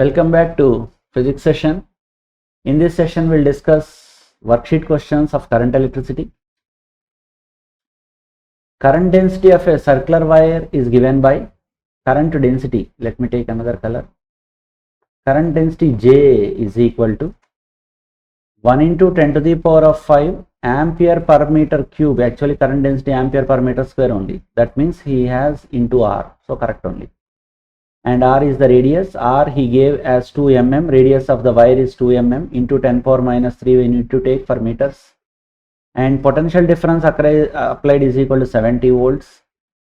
Welcome back to physics session. In this session, we'll discuss worksheet questions of current electricity. Current density of a circular wire is given by current density. Let me take another color. Current density J is equal to 1 into 10 to the power of 5 ampere per meter cube. Actually, current density ampere per meter square only. That means he has into R. So correct only. And R is the radius. R he gave as 2 mm. Radius of the wire is 2 mm into 10 power minus 3 we need to take for meters. And potential difference applied is equal to 70 volts.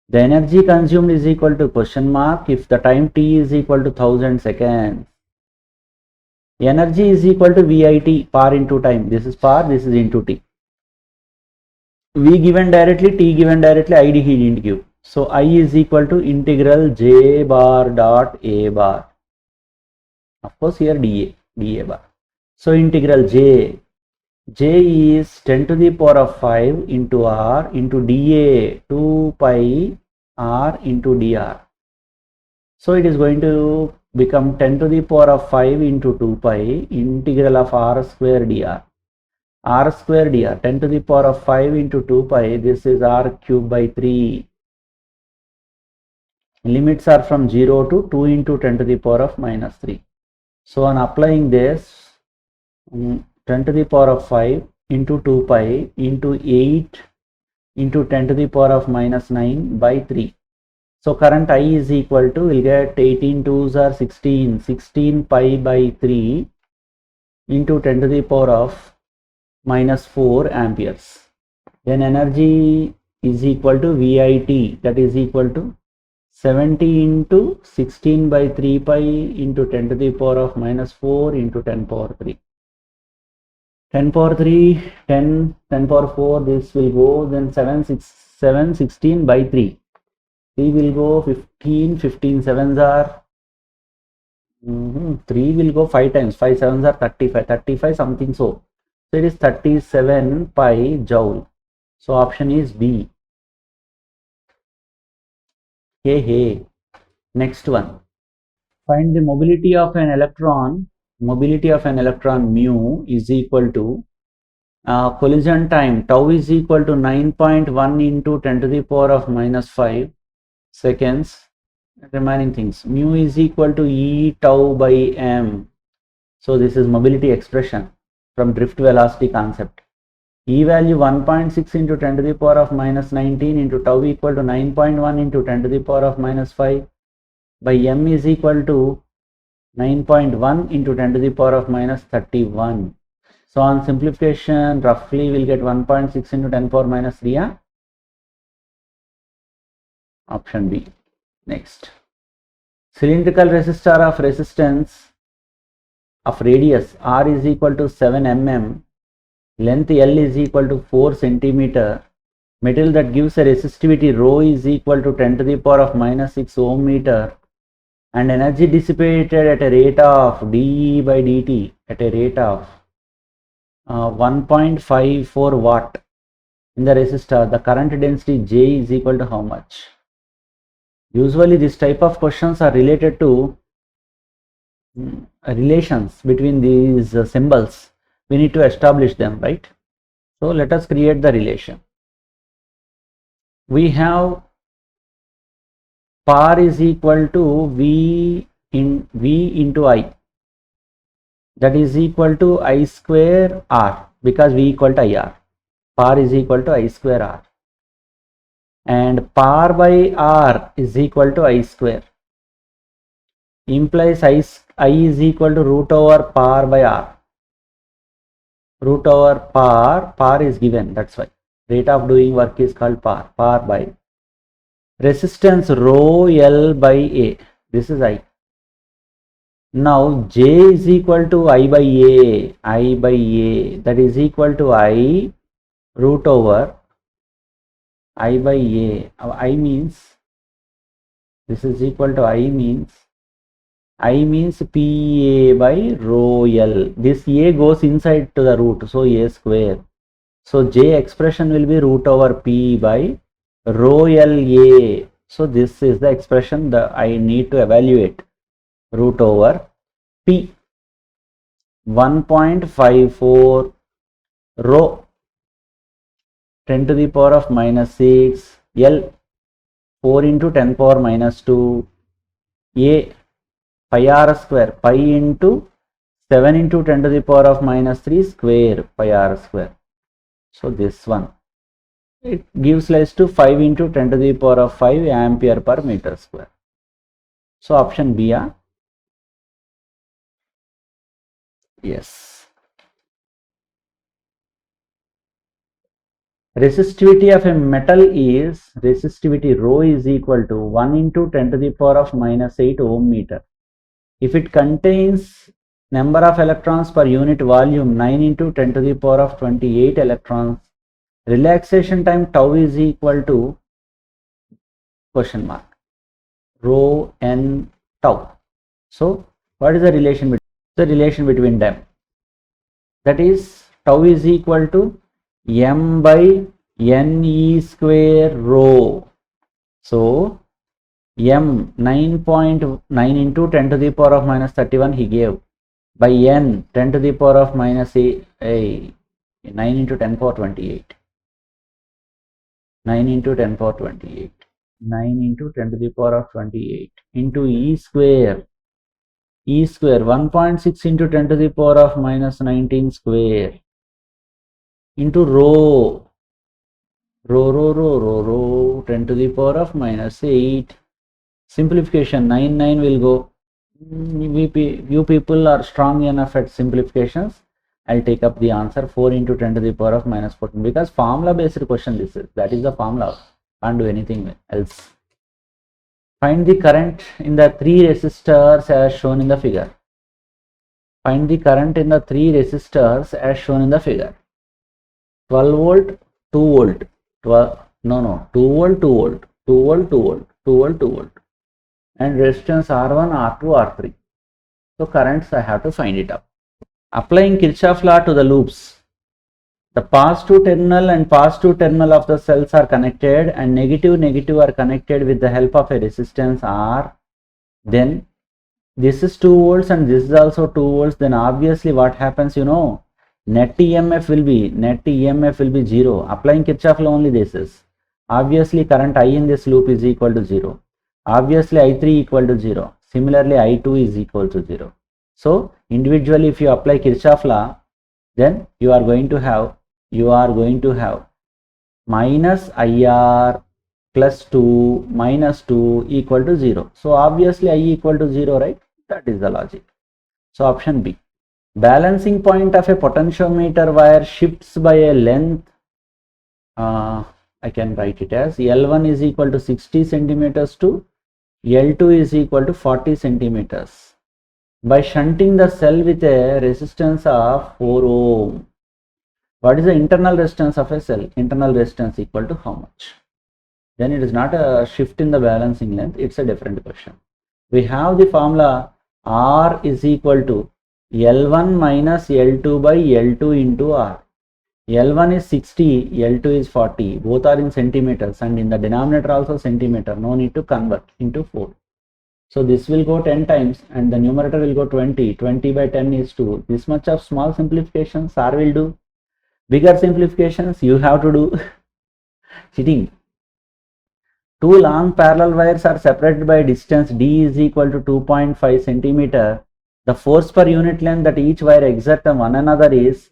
The energy consumed is equal to question mark if the time t is equal to 1000 seconds. Energy is equal to VIT, power into time. This is power, this is into t. V given directly, t given directly, ID he didn't give. So I is equal to integral J bar dot A bar. Of course here dA bar. So integral J is 10 to the power of 5 into R into dA 2 pi R into dr. So it is going to become 10 to the power of 5 into 2 pi integral of R square dr. R square dr 10 to the power of 5 into 2 pi, this is R cube by 3. Limits are from 0 to 2 into 10 to the power of minus 3. So on applying this, 10 to the power of 5 into 2 pi into 8 into 10 to the power of minus 9 by 3. So current I is equal to, we'll get 18 2s are 16 pi by 3 into 10 to the power of minus 4 amperes. Then energy is equal to VIT, that is equal to 70 into 16 by 3 pi into 10 to the power of minus 4 into 10 power 3. 10 power 3, 10 power 4, this will go, then 7 16 by 3. 3 will go 15 7s are 3 will go 5 times, 5 7s are 35 something so. So it is 37 pi joule. So option is B. Hey. Next one. Find the mobility of an electron. Mobility of an electron mu is equal to collision time tau is equal to 9.1 into 10 to the power of minus 5 seconds. Remaining things, mu is equal to E tau by m. So this is mobility expression from drift velocity concept. E value 1.6 into 10 to the power of minus 19 into tau equal to 9.1 into 10 to the power of minus 5 by m is equal to 9.1 into 10 to the power of minus 31. So on simplification, roughly we'll get 1.6 into 10 power minus 3. Option B. Next. Cylindrical resistor of resistance of radius R is equal to 7 mm. Length L is equal to 4 centimeter. Material that gives a resistivity rho is equal to 10 to the power of minus 6 ohm meter. And energy dissipated at a rate of dE by dt at a rate of 1.54 watt in the resistor. The current density J is equal to how much? Usually this type of questions are related to relations between these symbols. We need to establish them, right? So let us create the relation. We have power is equal to V into I, that is equal to I square R, because V equal to IR. Power is equal to I square R, and power by R is equal to I square, implies I is equal to root over power by R. Root over power is given, that's why rate of doing work is called power by resistance rho L by A, this is I. Now J is equal to I by A, that is equal to I root over I by A. I means, this is equal to I means PA by rho L. This A goes inside to the root, so A square. So J expression will be root over P by rho L A. So this is the expression that I need to evaluate. Root over P 1.54 rho 10 to the power of minus 6, L 4 into 10 power minus 2, A pi r square, pi into 7 into 10 to the power of minus 3 square, pi r square. So this one, it gives rise to 5 into 10 to the power of 5 ampere per meter square. So option B, yes. Resistivity of a metal is, resistivity rho is equal to 1 into 10 to the power of minus 8 ohm meter. If it contains number of electrons per unit volume 9 into 10 to the power of 28 electrons, relaxation time tau is equal to question mark rho n tau. So what is the relation between them? That is tau is equal to m by n e square rho. So m 9.9 into 10 to the power of minus 31 he gave, by n 10 to the power of minus 9 into 10 power 28. 9 into 10 power 28. 9 into 10 to the power of 28 into e square. E square 1.6 into 10 to the power of minus 19 square into rho 10 to the power of minus 8. Simplification 9 will go. You people are strong enough at simplifications. I'll take up the answer 4 into 10 to the power of minus 14, because formula based question this is. That is the formula. Can't do anything else. Find the current in the 3 resistors as shown in the figure. Find the current in the 3 resistors as shown in the figure. 12 volt, 2 volt, 2 volt, 2 volt, 2 volt, 2 volt, 2 volt, 2 volt, and resistance R1, R2, R3. So currents I have to find it up. Applying Kirchhoff law to the loops. The positive terminal and positive terminal of the cells are connected, and negative are connected with the help of a resistance R. Then this is 2 volts and this is also 2 volts. Then obviously what happens, net EMF will be 0. Applying Kirchhoff law only this is. Obviously current I in this loop is equal to 0. Obviously I3 equal to 0. Similarly I2 is equal to 0. So individually if you apply Kirchhoff law, then you are going to have minus IR plus 2 minus 2 equal to 0. So obviously I equal to 0, right? That is the logic. So option B. Balancing point of a potentiometer wire shifts by a length, I can write it as L1 is equal to 60 centimeters to L2 is equal to 40 centimeters by shunting the cell with a resistance of 4 ohm. What is the internal resistance of a cell? Internal resistance equal to how much? Then it is not a shift in the balancing length, it's a different question. We have the formula R is equal to L1 minus L2 by L2 into R. L1 is 60, L2 is 40, both are in centimeters, and in the denominator also centimeter, no need to convert into 4. So this will go 10 times and the numerator will go 20, 20 by 10 is 2. This much of small simplifications R will do. Bigger simplifications you have to do. Sitting. 2 long parallel wires are separated by a distance d is equal to 2.5 centimeter. The force per unit length that each wire exerts on one another is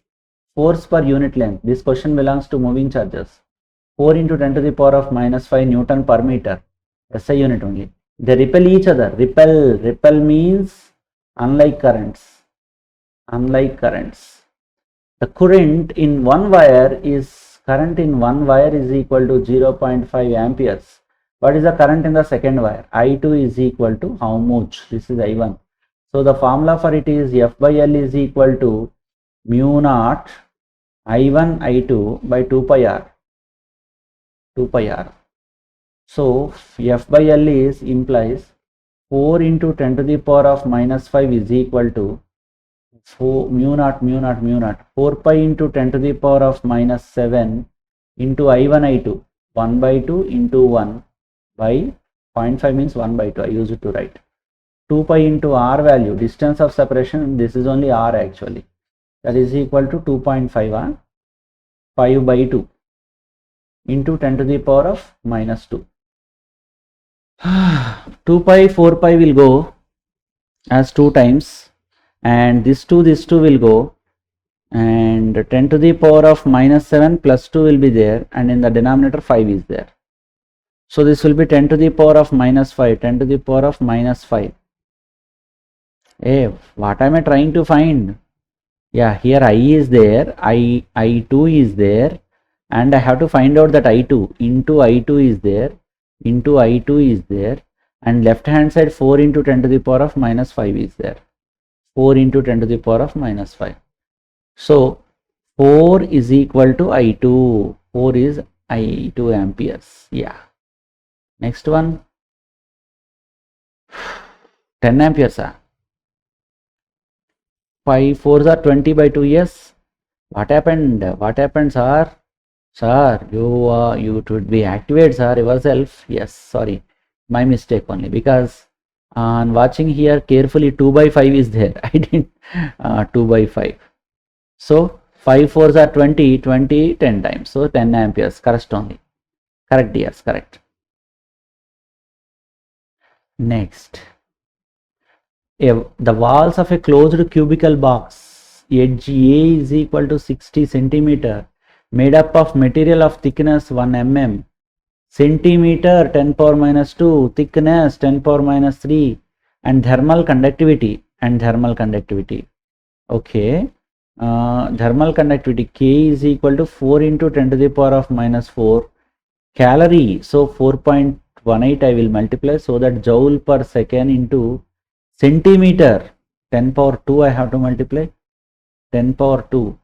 force per unit length. This question belongs to moving charges. 4 into 10 to the power of minus 5 Newton per meter. SI unit only. They repel each other. Repel means unlike currents. The current in one wire is equal to 0.5 amperes. What is the current in the second wire? I2 is equal to how much? This is I1. So the formula for it is F by L is equal to mu naught I1 I2 by 2 pi r. So F by L implies 4 into 10 to the power of minus 5 is equal to 4 mu naught 4 pi into 10 to the power of minus 7 into I1 I2, 1 by 2 into 1 by 0.5 means 1 by 2. I use it to write 2 pi into r value, distance of separation, this is only r actually, that is equal to 2.5 5 by 2 into 10 to the power of minus 2. 2 pi 4 pi will go as 2 times, and this 2 will go, and 10 to the power of minus 7 plus 2 will be there, and in the denominator 5 is there. So this will be 10 to the power of minus 5, 10 to the power of minus 5. Hey, what am I trying to find? Yeah, here I is there, I2 is there, and I have to find out that I2 into I2 is there, into I2 is there, and left hand side 4 into 10 to the power of minus 5 is there. 4 into 10 to the power of minus 5. So 4 is equal to I2. 4 is I2 amperes. Yeah. Next one. 10 amperes. 5 4s are 20 by 2. Yes. What happened? What happened, sir? Sir, you should be activate, sir, yourself. Yes, sorry. My mistake only, because on watching here carefully 2 by 5 is there. I didn't 2 by 5. So 5 4s are 20, 20 10 times. So 10 amperes correspondingly. Correct, yes, correct. Next. The walls of a closed cubicle box, edge A is equal to 60 centimeter, made up of material of thickness 1 mm, centimeter 10 power minus 2, thickness 10 power minus 3, and thermal conductivity, okay. Thermal conductivity K is equal to 4 into 10 to the power of minus 4, calorie, so 4.18 I will multiply, so that joule per second into centimeter 10 power 2 I have to multiply, 10 power 2,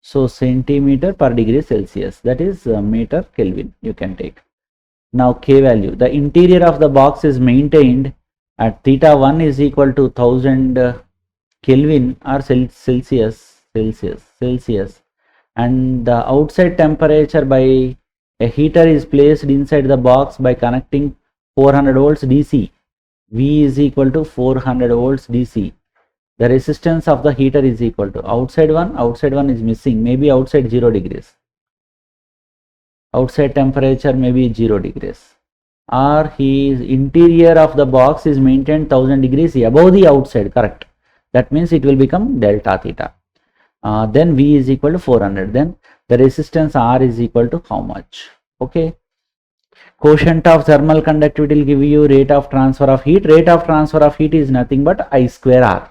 so centimeter per degree Celsius, that is meter Kelvin you can take. Now K value, the interior of the box is maintained at theta 1 is equal to 1000 Kelvin or Celsius, and the outside temperature by a heater is placed inside the box by connecting 400 volts DC. V is equal to 400 volts DC. The resistance of the heater is equal to outside one is missing, maybe outside 0 degrees. Outside temperature may be 0 degrees. Or his interior of the box is maintained 1000 degrees above the outside, correct. That means it will become delta theta. Then V is equal to 400. Then the resistance R is equal to how much? Okay. Quotient of thermal conductivity will give you rate of transfer of heat. Rate of transfer of heat is nothing but I square R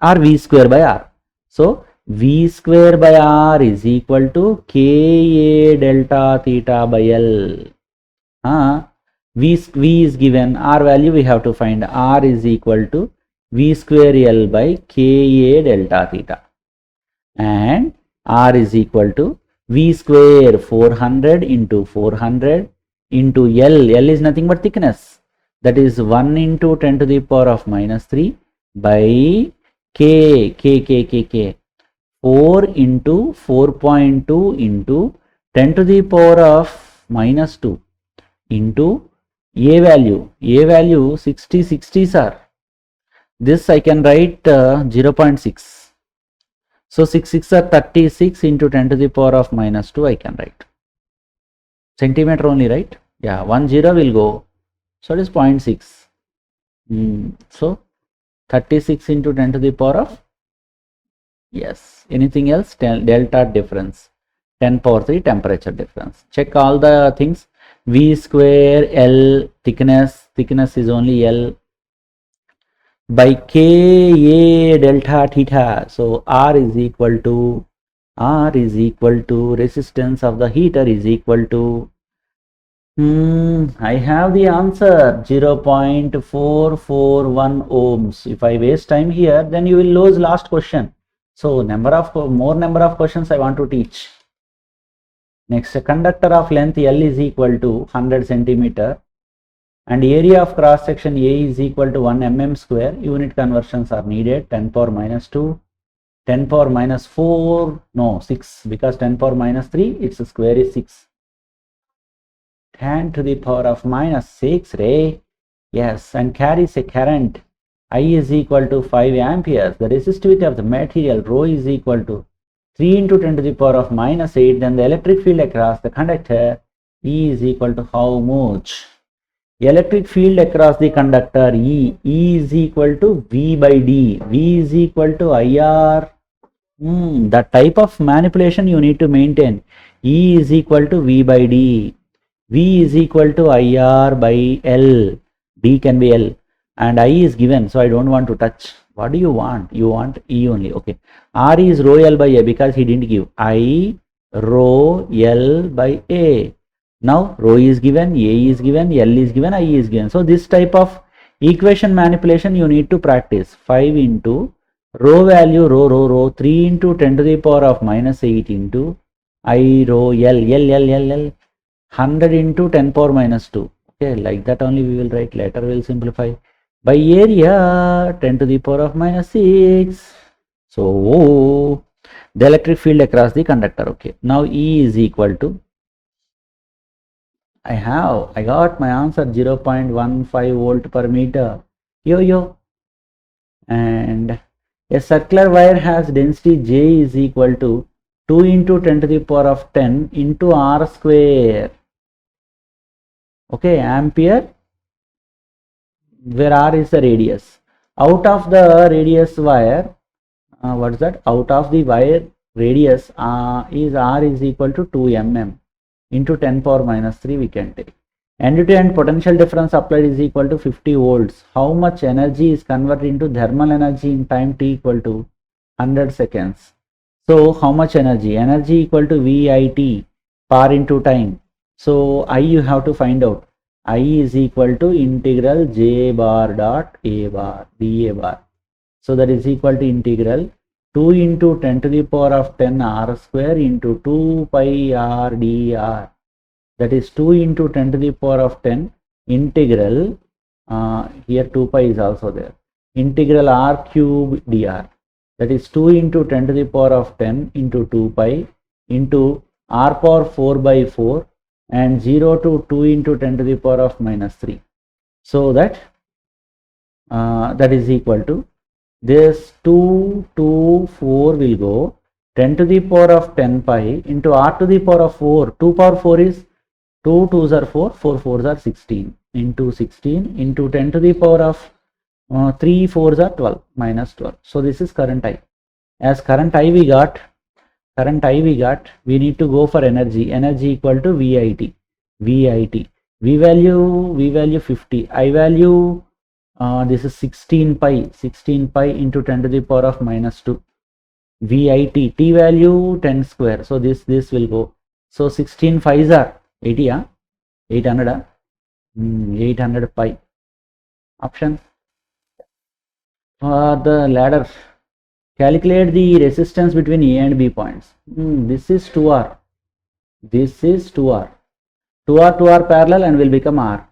or V square by R. So V square by R is equal to Ka delta theta by L. V is given, R value we have to find. R is equal to V square L by Ka delta theta, and R is equal to V square 400 into 400 into L is nothing but thickness, that is 1 into 10 to the power of minus 3 by K 4 into 4.2 into 10 to the power of minus 2 into A value 60 sir. This I can write 0.6. So 6 are 36 into 10 to the power of minus 2 I can write. Centimeter only, right? Yeah, 1 0 will go. So it is 0.6. So 36 into 10 to the power of, yes, anything else? Delta difference, 10 power 3 temperature difference. Check all the things. V square L thickness is only L by Ka delta theta. So R is equal to resistance of the heater is equal to, I have the answer, 0.441 ohms. If I waste time here, then you will lose last question. So more number of questions I want to teach. Next, a conductor of length L is equal to 100 centimeter and area of cross section A is equal to 1 mm square. Unit conversions are needed. 10 power minus 2, 10 power minus 4, no 6, because 10 power minus 3 its square is 6. 10 to the power of minus 6 ray, yes, and carries a current I is equal to 5 amperes. The resistivity of the material rho is equal to 3 into 10 to the power of minus 8. Then the electric field across the conductor E is equal to how much? Electric field across the conductor E is equal to V by D. V is equal to IR. The type of manipulation you need to maintain. E is equal to V by D. V is equal to IR by L. D can be L. And I is given, so I don't want to touch. What do you want? You want E only. Okay. R is rho L by A because he didn't give. I rho L by A. Now rho is given, A is given, L is given, I is given. So this type of equation manipulation you need to practice. 5 into rho value rho 3 into 10 to the power of minus 8 into I rho L 100 into 10 power minus 2. Okay, like that only we will write. Later we will simplify. By area 10 to the power of minus 6. So the electric field across the conductor. Okay, now E is equal to, I got my answer, 0.15 volt per meter. And a circular wire has density J is equal to 2 into 10 to the power of 10 into R square. Okay, ampere, where R is the radius. Out of the radius wire, what is that? Out of the wire radius is R is equal to 2 mm into 10 power minus 3 we can take. NDT and potential difference applied is equal to 50 volts. How much energy is converted into thermal energy in time t equal to 100 seconds? So how much energy? Energy equal to VIT power into time. So I you have to find out. I is equal to integral J bar dot A bar dA bar. So that is equal to integral 2 into 10 to the power of 10 R square into 2 pi R dr. That is 2 into 10 to the power of 10 integral, here 2 pi is also there, integral R cube dr. That is 2 into 10 to the power of 10 into 2 pi into R power 4 by 4 and 0 to 2 into 10 to the power of minus 3. So that that is equal to this 2 to 4 will go 10 to the power of 10 pi into R to the power of 4. 2 power 4 is 2 2s are 4, 4 4s are 16 into 16 into 10 to the power of 3 4s are 12 minus 12. So this is current I. As current I we got, we need to go for energy. Energy equal to VIT. V value 50. I value, this is 16 pi into 10 to the power of minus 2. VIT, T value 10 square. So this will go. So 16 5s are 80, 800, 800 pi. Option. For the ladder, calculate the resistance between A and B points. This is 2R. This is 2R. 2R parallel and will become R.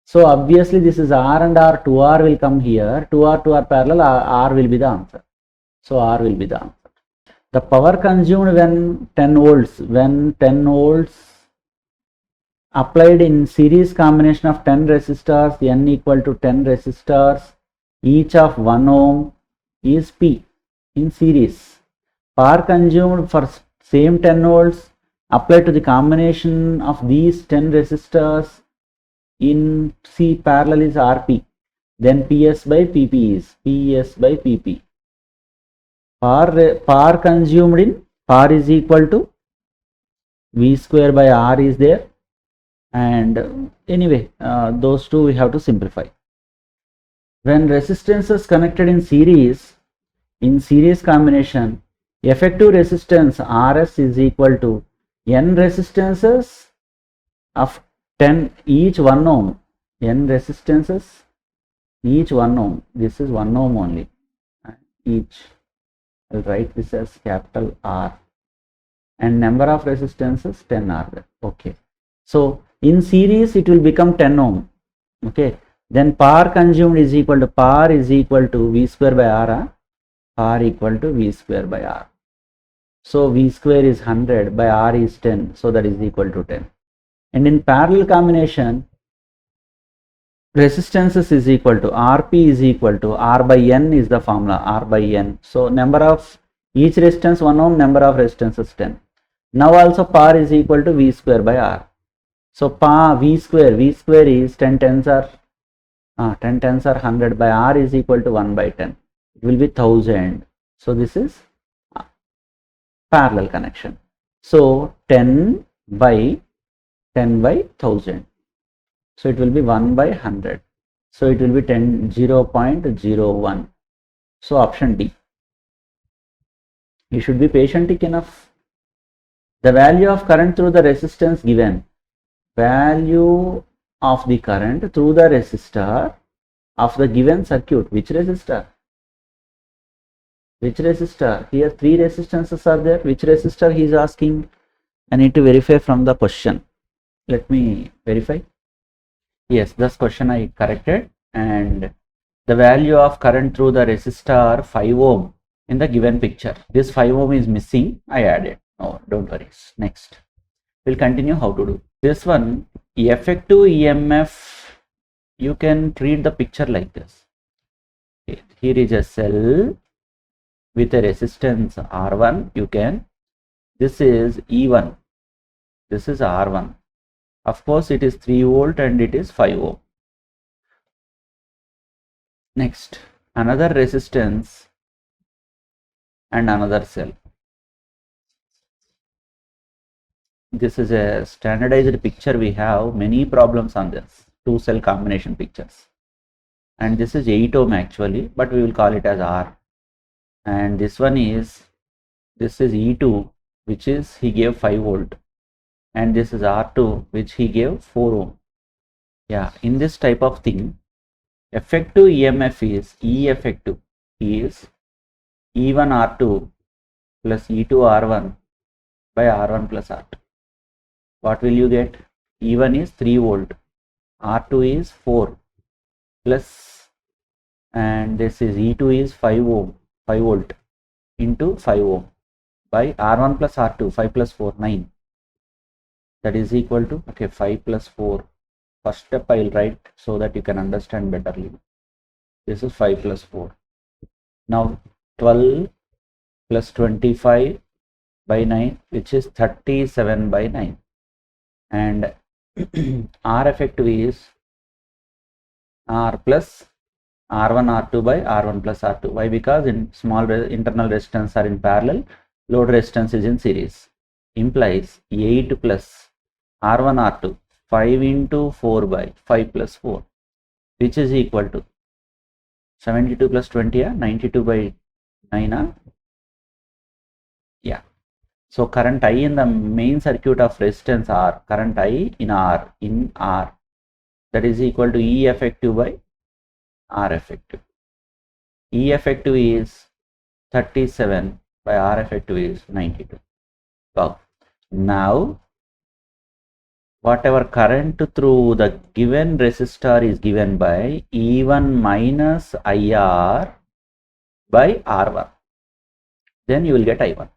So obviously this is R and R. 2R will come here. 2R parallel. R will be the answer. So R will be the answer. The power consumed when 10 volts applied in series combination of 10 resistors, N equal to 10 resistors, each of 1 ohm is P in series. Power consumed for same 10 volts applied to the combination of these 10 resistors in C parallel is RP. Then PS by PP is PS by PP. Power consumed in power is equal to V square by R is there. And anyway, those two we have to simplify. When resistances connected in series combination, effective resistance RS is equal to N resistances of 10 each 1 ohm. N resistances each 1 ohm. This is 1 ohm only. Each. I'll write this as capital R. And number of resistances 10 are there. Okay. So in series it will become 10 ohm. Okay. Then power consumed is equal to V square by R. Power equal to V square by R. So V square is 100 by R is 10. So that is equal to 10. And in parallel combination, resistances is equal to Rp is equal to R by N is the formula, R by N. So number of each resistance 1 ohm, number of resistances 10. Now also par is equal to V square by R. So par V square is 10 tens are 100 by R is equal to 1 by 10. It will be 1000. So this is parallel connection. So 10 by 1000. So it will be 1 by 100. So it will be 0.01. So option D. You should be patient enough. The value of current through the resistance given. Value of the current through the resistor of the given circuit. Which resistor? Which resistor? Here 3 resistances are there. Which resistor he is asking? I need to verify from the question. Let me verify. Yes, this question I corrected, and the value of current through the resistor 5 ohm in the given picture. This 5 ohm is missing. I added. Oh, don't worry. Next, we'll continue how to do this one. Effective EMF, you can treat the picture like this. Okay, here is a cell with a resistance R1. You can, this is E1, this is R1. Of course, it is 3 volt and it is 5 ohm. Next, another resistance and another cell. This is a standardized picture. We have many problems on this 2 cell combination pictures. And this is 8 ohm actually, but we will call it as R. And this one is, this is E2, which is he gave 5 volt. And this is R2, which he gave 4 ohm. Yeah, in this type of thing, effective EMF is E effective is E1 R2 plus E2 R1 by R1 plus R2. What will you get? E1 is 3 volt, R2 is 4 plus, and this is E2 is 5 ohm, 5 volt into 5 ohm by R1 plus R2, 5 plus 4, 9. That is equal to, okay, 5 plus 4. First step I will write so that you can understand betterly. This is 5 plus 4. Now 12 plus 25 by 9, which is 37 by 9. And R effective is R plus R1 R2 by R1 plus R2. Why? Because in small internal resistance are in parallel, load resistance is in series. Implies 8 plus R1 R2, 5 into 4 by 5 plus 4, which is equal to 72 plus 20, 92 by 9. Yeah. So current I in the main circuit of resistance R, current I in R, that is equal to E effective by R effective. E effective is 37 by R effective is 92. Wow. Now, whatever current through the given resistor is given by E1 minus IR by R1. Then you will get I1.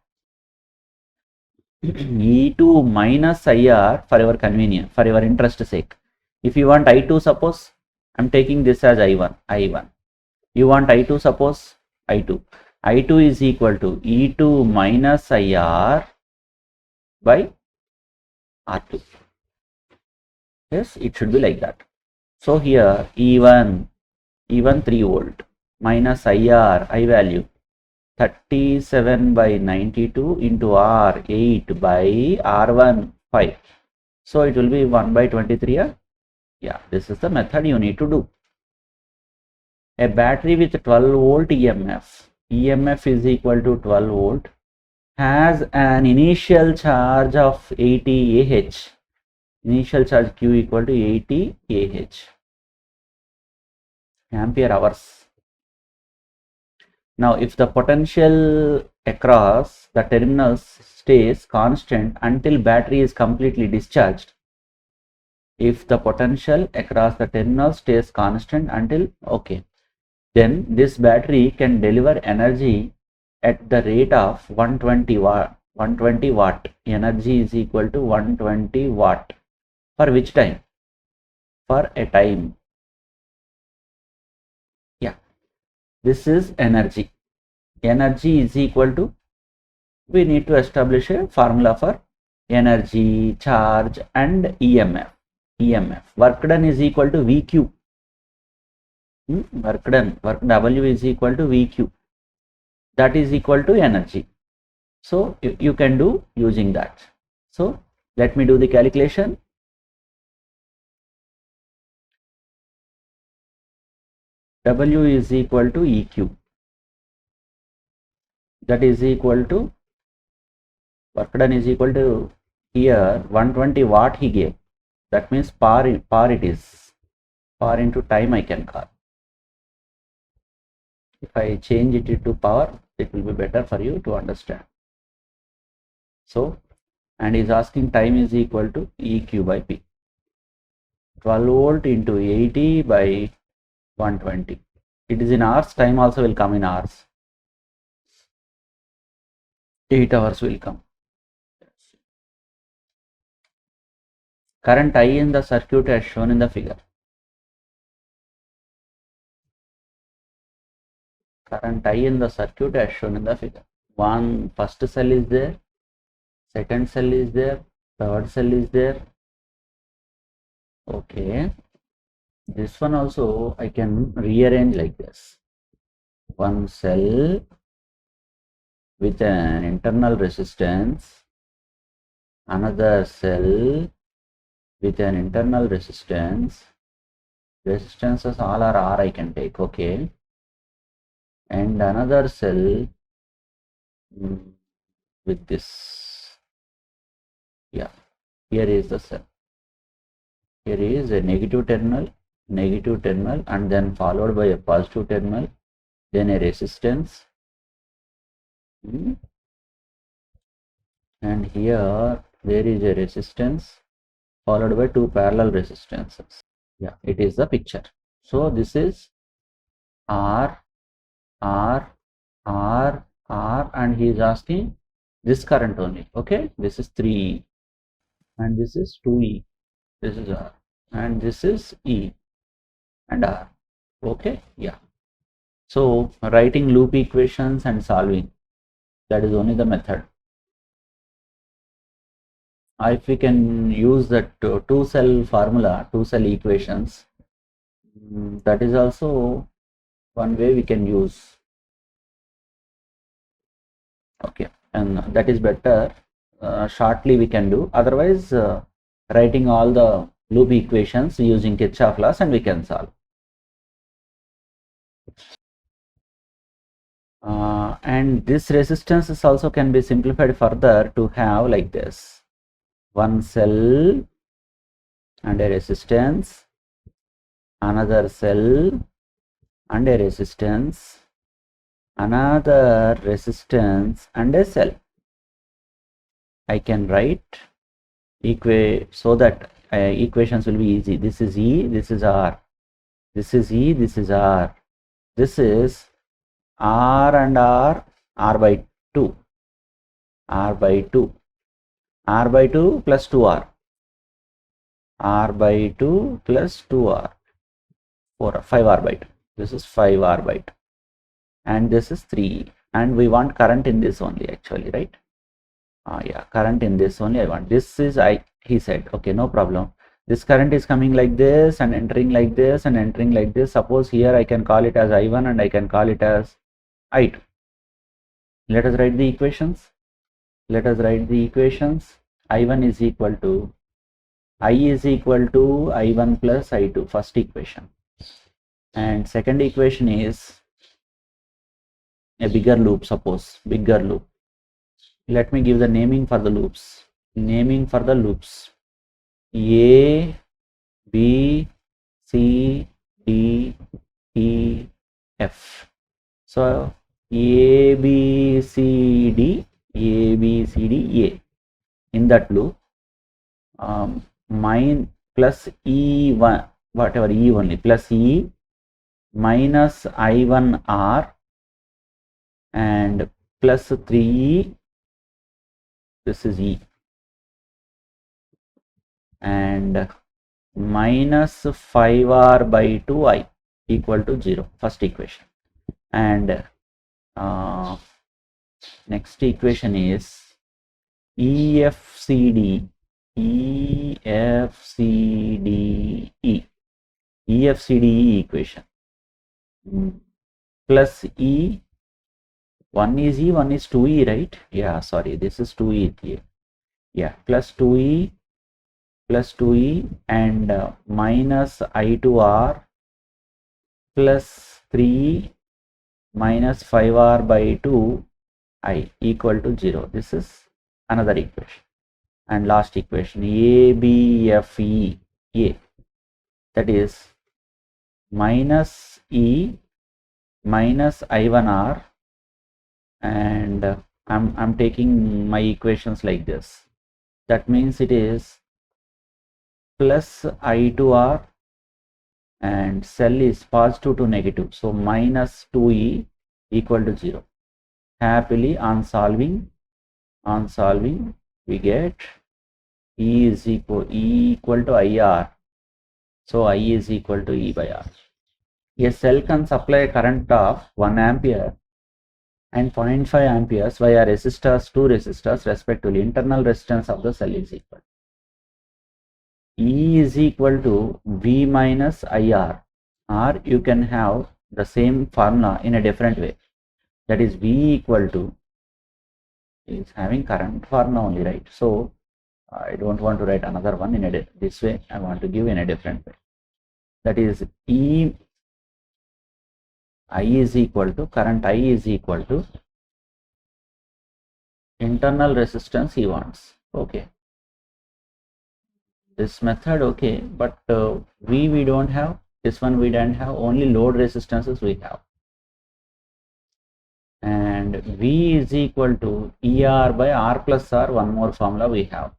E2 minus IR for your convenience, for your interest sake. If you want I2, suppose I am taking this as I1. You want I2, suppose I2. I2 is equal to E2 minus IR by R2. Yes, it should be like that. So here E1 3 volt minus IR, I value 37 by 92 into R 8 by R1 5. So it will be 1 by 23. Yeah, this is the method you need to do. A battery with 12 volt EMF is equal to 12 volt, has an initial charge of 80 Ah. Initial charge Q equal to 80 Ah. Ampere hours. Now, if the potential across the terminals stays constant until battery is completely discharged, if the potential across the terminal stays constant until, okay, then this battery can deliver energy at the rate of 120 watt. 120 watt energy is equal to 120 watt. For which time? For a time This is energy. Energy is equal to, we need to establish a formula for energy, charge and EMF. Work done is equal to VQ. Work done, work W is equal to VQ. That is equal to energy. So you can do using that. So let me do the calculation. W is equal to EQ. That is equal to, work done is equal to, here 120 watt he gave. That means power it is. Power into time I can call. If I change it to power, it will be better for you to understand. So, and is asking time is equal to EQ by P. 12 volt into 80 by 120. It is in hours, time also will come in hours. 8 hours will come. Current I in the circuit as shown in the figure. Current I in the circuit as shown in the figure. One first cell is there, second cell is there, third cell is there. Okay. This one also I can rearrange like this. One cell with an internal resistance, another cell with an internal resistance. Resistances all are R I can take, okay. And another cell with this. Yeah, here is the cell. Here is a negative terminal, and then followed by a positive terminal, then a resistance. And here there is a resistance followed by two parallel resistances. Yeah, it is the picture. So this is R, and he is asking this current only. Okay, this is 3E and this is 2E. This is R and this is E and R. Okay, yeah. So writing loop equations and solving, that is only the method. If we can use that two cell formula, two cell equations, that is also one way we can use. Okay, and that is better. Shortly we can do. Otherwise, writing all the loop equations using Kirchhoff laws and we can solve. And this resistance also can be simplified further to have like this: one cell and a resistance, another cell and a resistance, another resistance and a cell. I can write so that equations will be easy. This is E, this is R, this is E, this is R, this is R and R, R by 2, R by 2, R by 2 plus 2R, R by 2 plus 2R, 5R by 2. This is 5R by 2. And this is 3. And we want current in this only actually, right? Yeah, current in this only I want. This is he said, okay, no problem. This current is coming like this and entering like this and entering like this. Suppose here I can call it as I1 and I can call it as I2. Let us write the equations. I1 is equal to, I is equal to I1 plus I2, first equation. And second equation is a bigger loop, suppose, bigger loop. Let me give the naming for the loops. A, B, C, D, E, F. So A, B, C, D, A. In that loop, mine plus E1, whatever E only, plus E minus I1R and plus 3E, this is E, and minus 5R by 2I equal to 0, first equation. and next equation is EFCD equation plus E, one is E, one is 2E, right? Yeah, sorry, this is 2E here. Yeah, plus 2E and minus I2R plus 3 minus 5R by 2 I equal to 0. This is another equation. And last equation, ABFE, A, that is minus E minus I1R, and I'm taking my equations like this. That means it is plus I2R and cell is positive to negative, so minus 2E equal to 0. Happily on solving we get E is equal to IR, so I is equal to E by R. A cell can supply a current of 1 ampere and 0.5 amperes via resistors, 2 resistors respectively. Internal resistance of the cell is equal. E is equal to V minus IR, or you can have the same formula in a different way. That is V equal to, is having current formula only, right? So I don't want to write another one in this way. I want to give in a different way. That is E I is equal to, current I is equal to internal resistance he wants. Okay. This method, okay, but we don't have, this one we don't have, only load resistances we have. And V is equal to ER by R plus R, one more formula we have.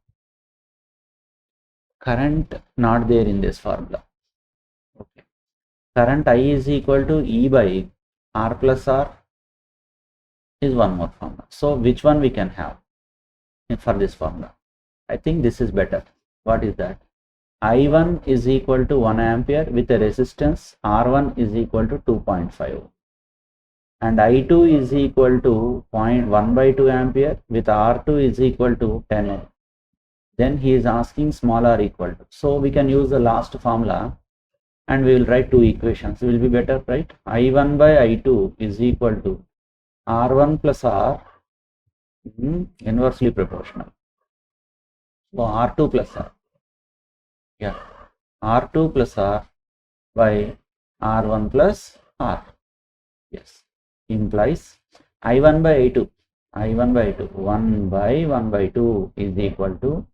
Current not there in this formula. Okay. Current I is equal to E by R plus R is one more formula. So which one we can have for this formula? I think this is better. What is that? I1 is equal to 1 ampere with a resistance R1 is equal to 2.5, and I2 is equal to 0.1 by 2 ampere with R2 is equal to 10 ohm. Then he is asking small r equal to, so we can use the last formula and we will write two equations. It will be better, right? I1 by I2 is equal to R1 plus R, inversely proportional. So R2 plus R, yeah, R2 plus R by R1 plus R, yes, implies I1 by I2, 1 by 1 by 2 is equal to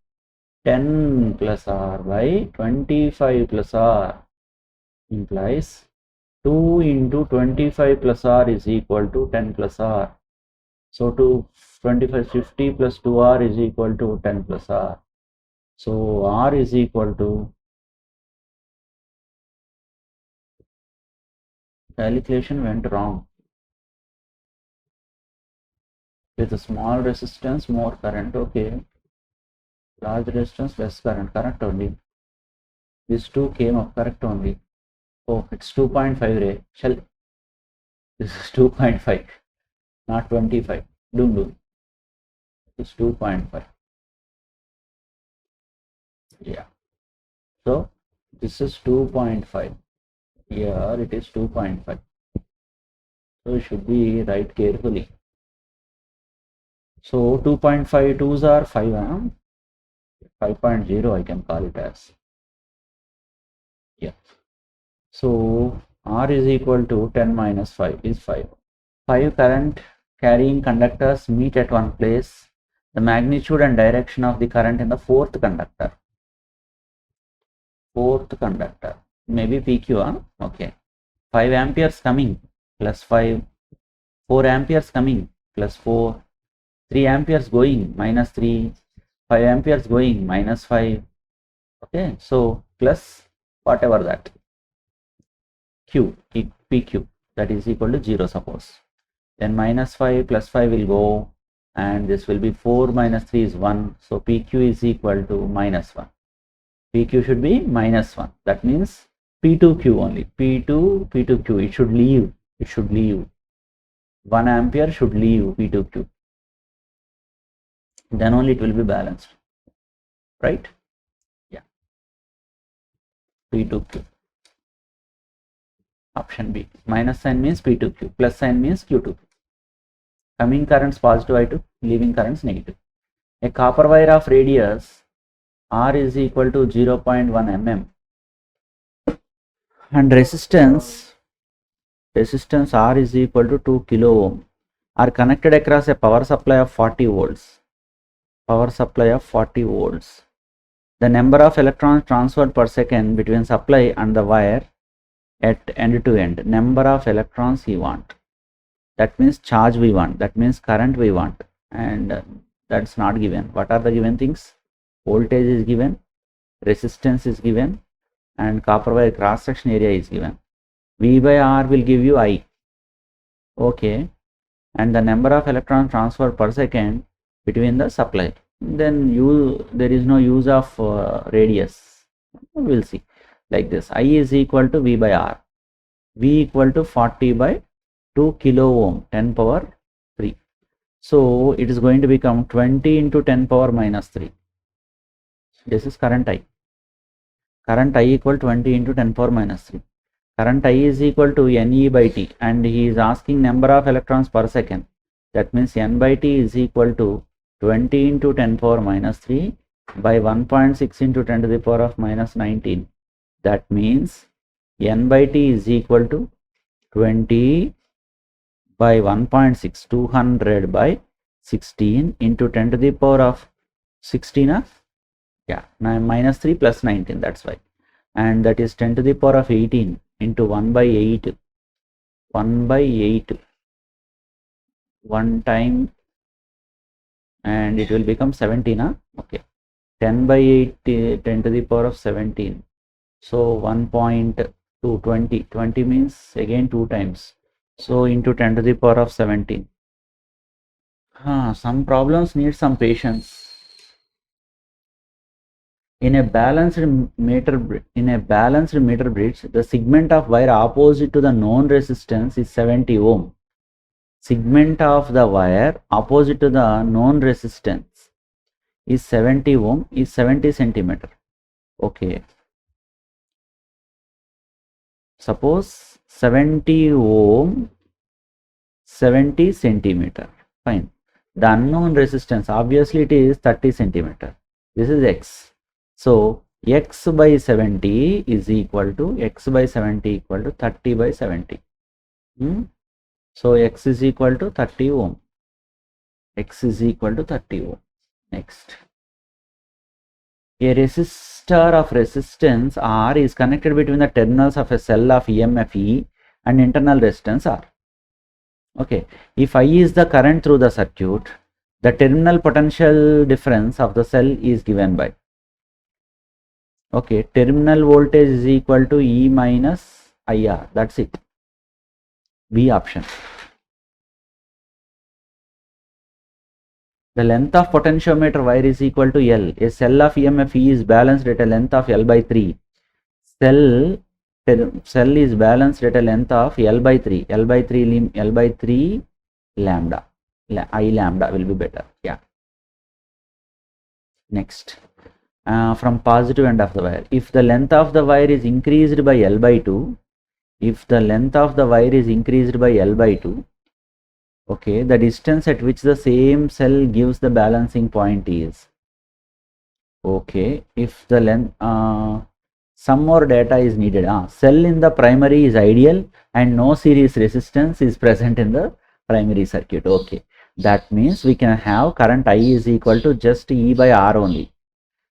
10 plus R by 25 plus R, implies 2 into 25 plus R is equal to 10 plus R. So to 25, 50 plus 2R is equal to 10 plus R. So R is equal to, calculation went wrong. With a small resistance, more current, okay. Large resistance, less current, correct only. These two came up correct only. Oh, it's 2.5 ray. Shall this is 2.5, not 25. Do. It's 2.5. Yeah. So this is 2.5. Here it is 2.5. So it should be write carefully. So 2.5 2s are 5. 5.0 I can call it as. Yeah. So R is equal to 10 minus 5 is 5. 5 current carrying conductors meet at one place. The magnitude and direction of the current in the fourth conductor. Maybe PQ, okay. 5 amperes coming plus 5, 4 amperes coming plus 4, 3 amperes going minus 3, 5 amperes going minus 5. Okay, so plus whatever that Q, PQ, that is equal to 0 suppose. Then minus 5 plus 5 will go, and this will be 4 minus 3 is 1. So PQ is equal to minus 1. PQ should be minus 1. That means P2Q only. P2Q. It should leave. 1 ampere should leave P2Q. Then only it will be balanced, right? Yeah, P2Q. Option B. Minus sign means P2Q, plus sign means Q2Q. Coming currents positive I2, leaving currents negative. A copper wire of radius R is equal to 0.1 mm and resistance R is equal to 2 kilo ohm are connected across a power supply of 40 volts. Power supply of 40 volts. The number of electrons transferred per second between supply and the wire at end to end. Number of electrons we want. That means charge we want. That means current we want. And that's not given. What are the given things? Voltage is given, resistance is given, and copper wire cross section area is given. V by R will give you I. Okay. And the number of electrons transferred per second between the supply. Then there is no use of radius. We'll see like this. I is equal to V by R. V equal to 40 by 2 kilo ohm, 10 power 3. So it is going to become 20 into 10 power minus 3. This is current I. Current I equal 20 into 10 power minus 3. Current I is equal to NE by T, and he is asking number of electrons per second. That means N by T is equal to 20 into 10 power minus 3 by 1.6 into 10 to the power of minus 19. That means N by T is equal to 20 by 1.6, 200 by 16 into 10 to the power of 16, yeah, minus 3 plus 19, that's why. And that is 10 to the power of 18 into 1 by 8. 1 by 8. One time, and it will become 17, okay. 10 by 8, 10 to the power of 17. So 1.2, 20. 20 means again 2 times. So into 10 to the power of 17. Some problems need some patience. In a balanced meter bridge, the segment of wire opposite to the known resistance is 70 ohm. Segment of the wire opposite to the known resistance is 70 ohm, is 70 centimeter. Okay. Suppose 70 ohm, 70 centimeter. Fine. The unknown resistance, obviously it is 30 centimeter. This is X. So X by 70 is equal to, X by 70 equal to 30 by 70. So X is equal to 30 ohm. X is equal to 30 ohm. Next. A resistor of resistance R is connected between the terminals of a cell of EMF E and internal resistance R. Okay. If I is the current through the circuit, the terminal potential difference of the cell is given by, okay, terminal voltage is equal to E minus IR. That's it. B option. The length of potentiometer wire is equal to L. A cell of EMF E is balanced at a length of L by 3. Cell is balanced at a length of L by 3. L by 3 lambda. I lambda will be better. Yeah. Next. From positive end of the wire. If the length of the wire is increased by L by 2, okay, the distance at which the same cell gives the balancing point is, okay, if the length, some more data is needed. Cell in the primary is ideal and no series resistance is present in the primary circuit. Okay, that means we can have current I is equal to just E by R only.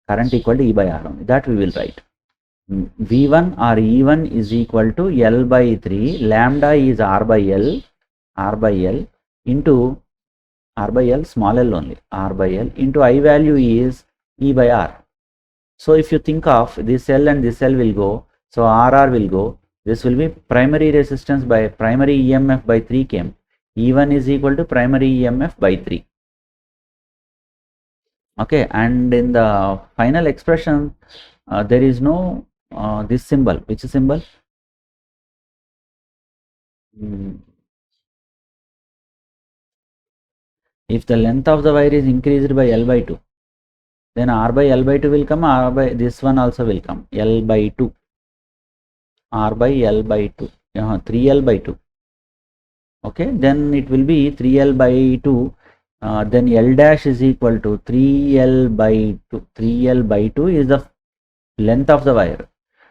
Current equal to E by R only. That we will write. V1 or E1 is equal to L by 3. Lambda is R by L into R by L, small l only, R by L into I value is E by R. So if you think of this cell and this cell will go, so RR will go, this will be primary resistance by primary EMF by 3 km. E1 is equal to primary EMF by 3. Okay, and in the final expression, there is no this symbol. Which symbol? If the length of the wire is increased by L by 2, then R by L by 2 will come, R by this one also will come, L by 2, R by L by 2, 3L by 2. Okay, then it will be 3L by 2, then L dash is equal to 3L by 2. 3L by 2 is the length of the wire,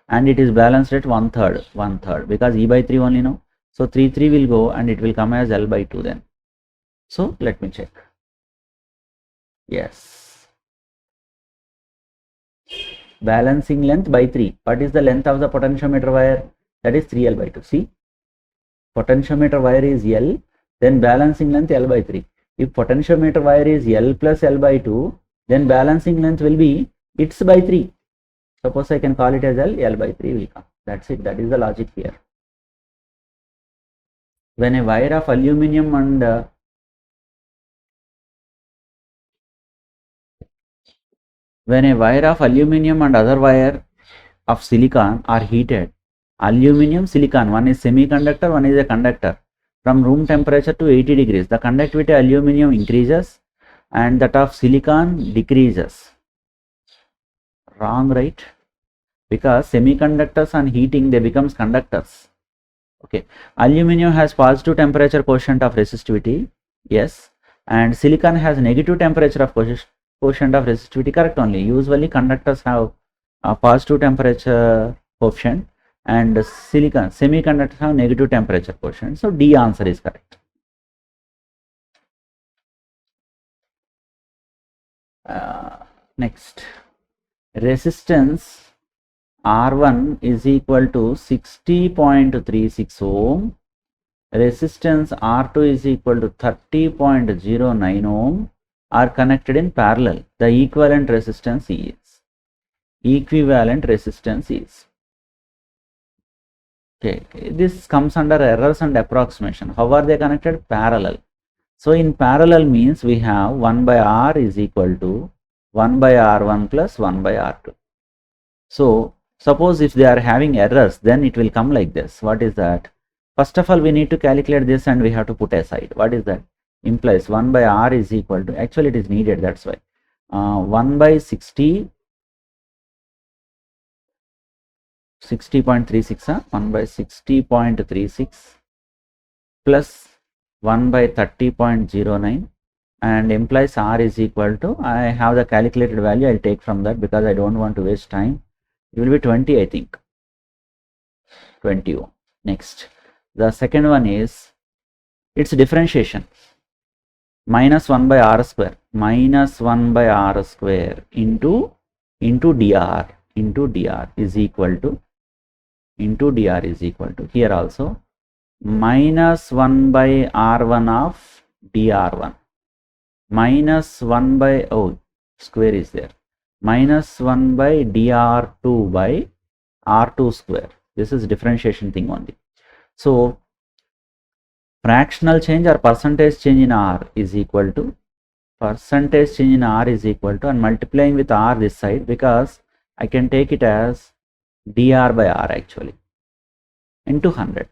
and it is balanced at 1/3, because E by 3 only now. So 3 will go and it will come as L by 2 then. So let me check. Yes. Balancing length by 3. What is the length of the potentiometer wire? That is 3L by 2. See, potentiometer wire is L, then balancing length L by 3. If potentiometer wire is L plus L by 2, then balancing length will be its by 3. Suppose I can call it as L by 3 will come. That's it. That is the logic here. When a wire of aluminum and other wire of silicon are heated, aluminum, silicon, one is semiconductor, one is a conductor, from room temperature to 80 degrees, the conductivity of aluminum increases and that of silicon decreases. Wrong, right? Because semiconductors on heating, they becomes conductors. Okay, aluminum has positive temperature quotient of resistivity, yes, and silicon has negative temperature of quotient of resistivity, correct only. Usually conductors have a positive temperature quotient and semiconductors have negative temperature quotient. So D answer is correct. Next, resistance R1 is equal to 60.36 ohm. Resistance R2 is equal to 30.09 ohm are connected in parallel. The equivalent resistance is. Okay, this comes under errors and approximation. How are they connected? Parallel. So in parallel means we have 1 by R is equal to 1 by R1 plus 1 by R2. So suppose if they are having errors, then it will come like this. What is that? First of all, we need to calculate this and we have to put aside. What is that? Implies 1 by R is equal to, actually it is needed, that's why. 1 by 60, 60.36, 1 by 60.36 plus 1 by 30.09 and implies R is equal to, I have the calculated value, I'll take from that because I don't want to waste time. It will be 20, I think. 20 ohm. Next, the second one is its differentiation. Minus 1 by R square. Minus 1 by R square into dr is equal to, here also minus 1 by R1 of dr1 minus 1 by, square is there, minus 1 by dr2 by R2 square. This is differentiation thing only. So fractional change or percentage change in R is equal to, and multiplying with R this side, because I can take it as dr by R actually, into 100.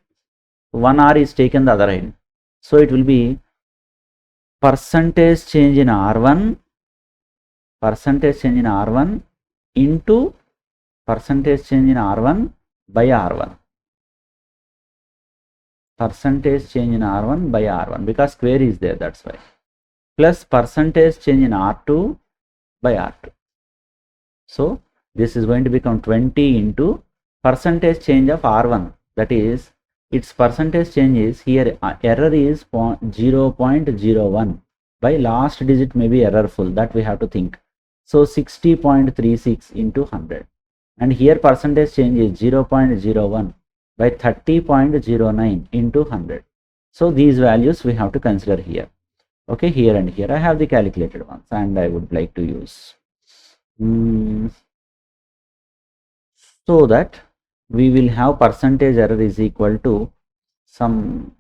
1 R is taken the other end. So it will be percentage change in R1 into percentage change in R1 by R1. Percentage change in R1 by R1, because square is there, that's why, plus percentage change in R2 by R2. So this is going to become 20 into percentage change of R1, that is its percentage change is, here error is 0.01, by last digit may be errorful, that we have to think. So 60.36 into 100, and here percentage change is 0.01 by 30.09 into 100. So these values we have to consider here. Okay, here and here I have the calculated ones and I would like to use. So that we will have percentage error is equal to some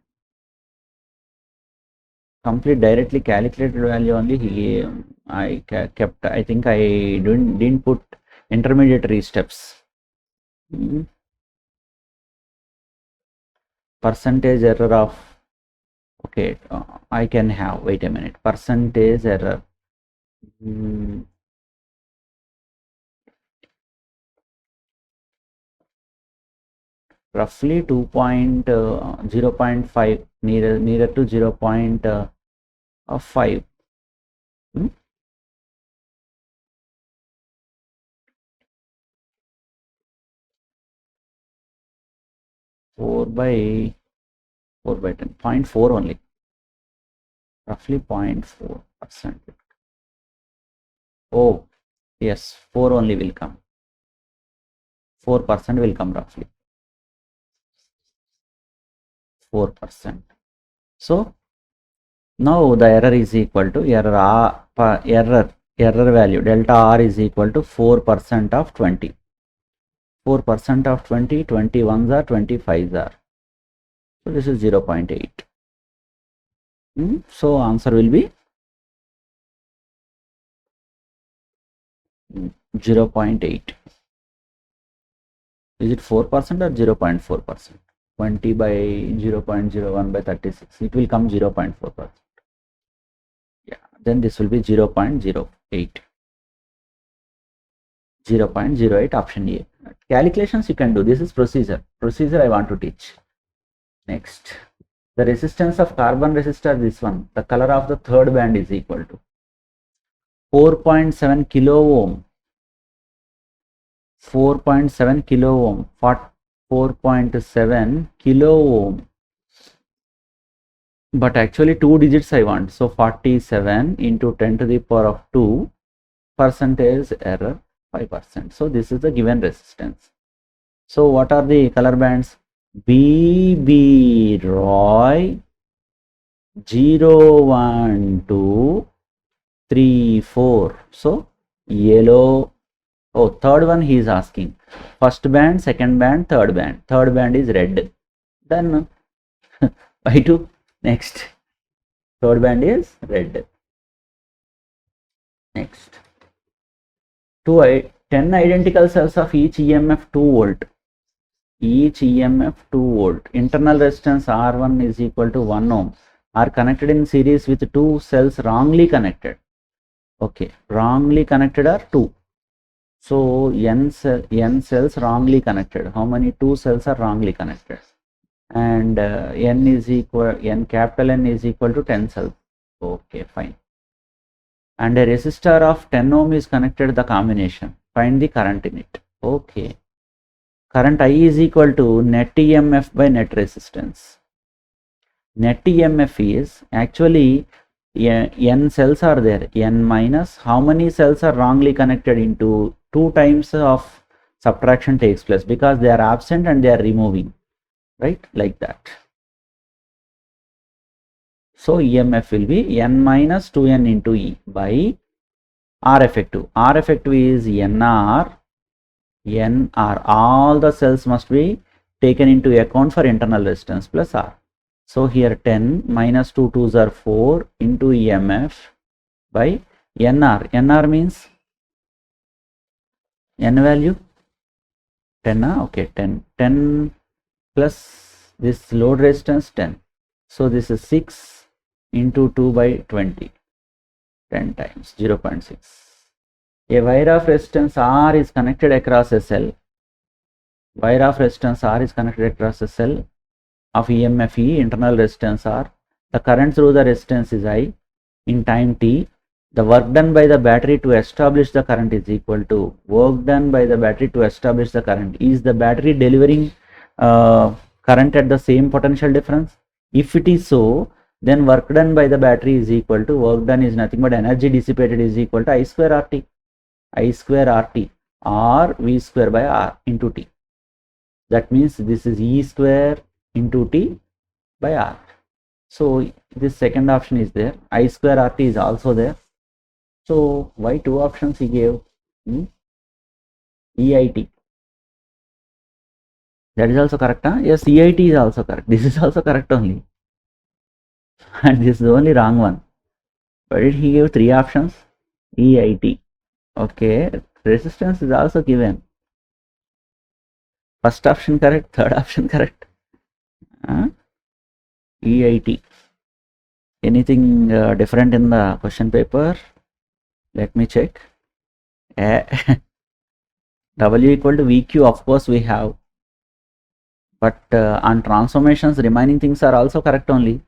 complete directly calculated value only. Here I kept, I think I didn't put intermediary steps. Percentage error of Okay, I can have, wait a minute, percentage error. Roughly 0.5, nearer to 0.5. 4 by 4 by 10, 0.4 only, roughly 0.4%. Oh, yes, 4 only will come. 4% will come roughly. 4%. So now the error is equal to error value delta R is equal to 4% of 20. 4% of 20, 21s are 25s are. So this is 0.8. So answer will be 0.8. Is it 4% or 0.4%? 20 by 0.01 by 36. It will come 0.4%. Yeah, then this will be 0.08. 0.08 option A. Calculations you can do. This is procedure. Procedure I want to teach. Next. The resistance of carbon resistor, this one. The color of the third band is equal to 4.7 kilo ohm. 4.7 kilo ohm. 4.7 kilo ohm. But actually 2 digits I want. So 47 into 10 to the power of 2, percentage error 5%. So this is the given resistance. So what are the color bands? BB Roy 0, 1, 2, 3, 4. So yellow. Oh, third one he is asking. First band, second band, third band. Third band is red. Then by 2. Next. Third band is red. Next. 10 identical cells of each EMF 2 volt. Each EMF 2 volt. Internal resistance R1 is equal to 1 ohm are connected in series with 2 cells wrongly connected. Okay, wrongly connected are 2. So n cells wrongly connected. How many? 2 cells are wrongly connected. And capital N is equal to 10 cells. Okay, fine. And a resistor of 10 ohm is connected the combination. Find the current in it. Okay. Current I is equal to net EMF by net resistance. Net EMF is actually n cells are there. N minus how many cells are wrongly connected into 2 times of subtraction takes place because they are absent and they are removing. Right? Like that. So EMF will be n minus 2n into E by R effective. R effective is NR. All the cells must be taken into account for internal resistance plus R. So here 10 minus 2 2s are 4 into EMF by NR. NR means N value 10. Okay, 10. 10 plus this load resistance 10. So this is 6 into 2 by 20. 10 times 0.6. A wire of resistance R is connected across a cell. Wire of resistance R is connected across a cell of EMF E, internal resistance R. The current through the resistance is I. In time t, the work done by the battery to establish the current is equal to work done by the battery to establish the current. Is the battery delivering current at the same potential difference? If it is so, then work done by the battery is equal to work done is nothing but energy dissipated is equal to I square RT. I square RT or V square by R into T. That means this is E square into T by R. So this second option is there. I square RT is also there. So why 2 options he gave? EIT. That is also correct. Huh? Yes, EIT is also correct. This is also correct only. And this is the only wrong one. Why did he give 3 options? EIT. Okay. Resistance is also given. First option correct, third option correct. EIT. Anything different in the question paper? Let me check. W equal to VQ, of course we have, but on transformations remaining things are also correct only.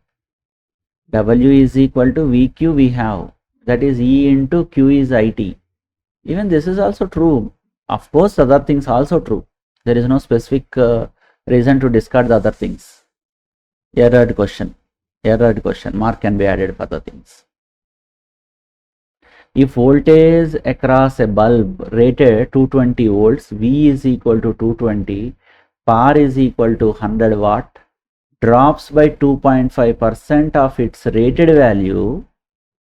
W is equal to VQ we have, that is E into Q is IT. Even this is also true. Of course other things also true. There is no specific reason to discard the other things. Errored question. Mark can be added for the things. If voltage across a bulb rated 220 volts, V is equal to 220, power is equal to 100 watt, drops by 2.5% of its rated value.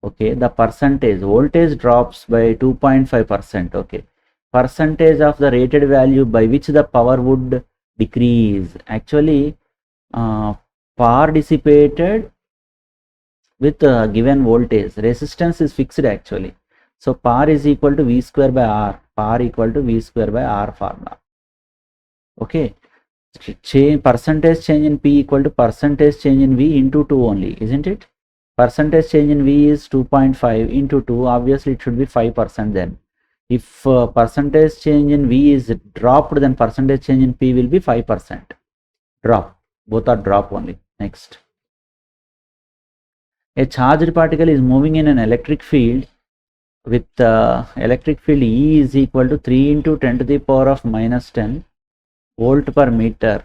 Okay, the percentage, voltage drops by 2.5%. Okay, percentage of the rated value by which the power would decrease. Actually, power dissipated with given voltage, resistance is fixed actually. So power is equal to V square by R, power equal to V square by R formula. Okay, percentage change in P equal to percentage change in V into 2 only, isn't it? Percentage change in V is 2.5 into 2, obviously it should be 5% then. If percentage change in V is dropped, then percentage change in P will be 5%. Drop, both are drop only. Next. A charged particle is moving in an electric field with electric field E is equal to 3 into 10 to the power of minus 10 volt per meter.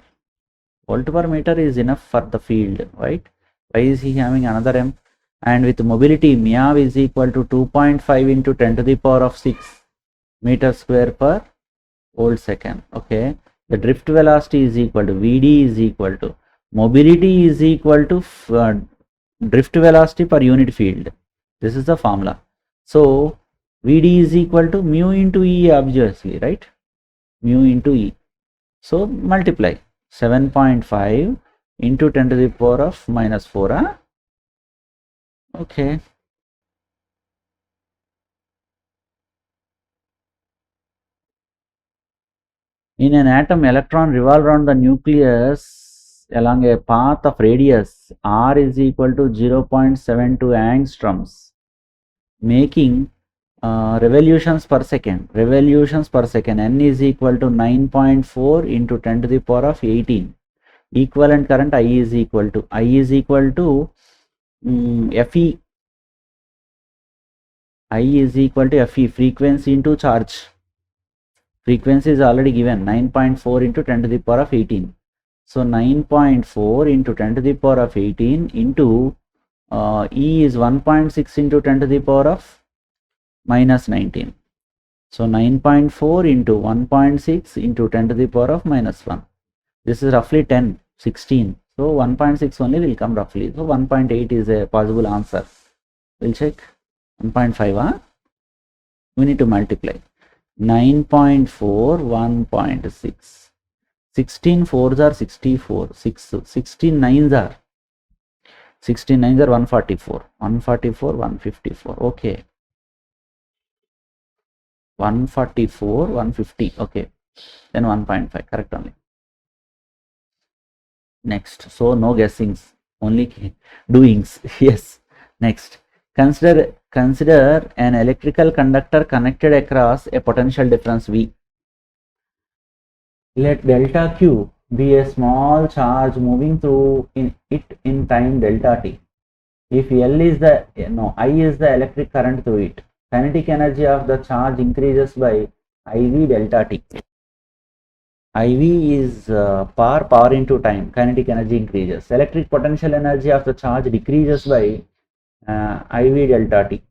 Volt per meter is enough for the field, right? Why is he having another M? And with mobility, MIAV is equal to 2.5 into 10 to the power of 6 meter square per volt second. Okay, the drift velocity is equal to Vd is equal to mobility is equal to drift velocity per unit field. This is the formula. So Vd is equal to mu into E, obviously, right? Mu into E. So multiply 7.5 into 10 to the power of minus 4. Huh? Okay. In an atom, electron revolve around the nucleus along a path of radius r is equal to 0.72 angstroms, making revolutions per second. N is equal to 9.4 into 10 to the power of 18. Equivalent current I is equal to Fe. I is equal to Fe, frequency into charge. Frequency is already given, 9.4 into 10 to the power of 18. So 9.4 into 10 to the power of 18 into E is 1.6 into 10 to the power of minus 19. So 9.4 into 1.6 into 10 to the power of minus 1. This is roughly 10, 16. So 1.6 only will come roughly. So 1.8 is a possible answer. We'll check. 1.5, huh? We need to multiply. 9.4, 1.6. 16 4s are 64. 16 9s are 144. 154. Okay. 144, 150. Okay. Then 1.5. Correct only. Next. So no guessings. Only doings. Yes. Next. Consider an electrical conductor connected across a potential difference V. Let delta Q be a small charge moving through it in time delta t. If L is I is the electric current through it, kinetic energy of the charge increases by IV delta t. IV is power into time, kinetic energy increases. Electric potential energy of the charge decreases by IV delta t.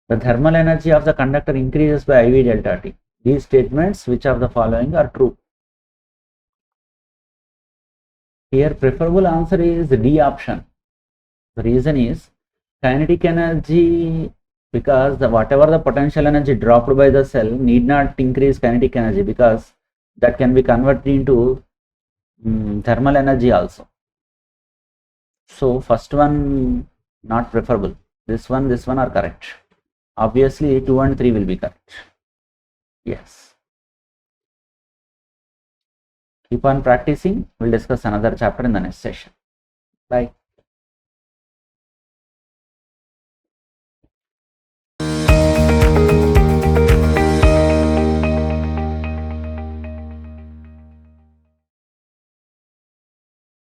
The thermal energy of the conductor increases by IV delta t. These statements, which of the following are true? Here preferable answer is D option. The reason is kinetic energy, because whatever the potential energy dropped by the cell need not increase kinetic energy, because that can be converted into thermal energy also. So first one not preferable. This one are correct. Obviously 2 and 3 will be correct. Yes. Keep on practicing. We'll discuss another chapter in the next session. Bye.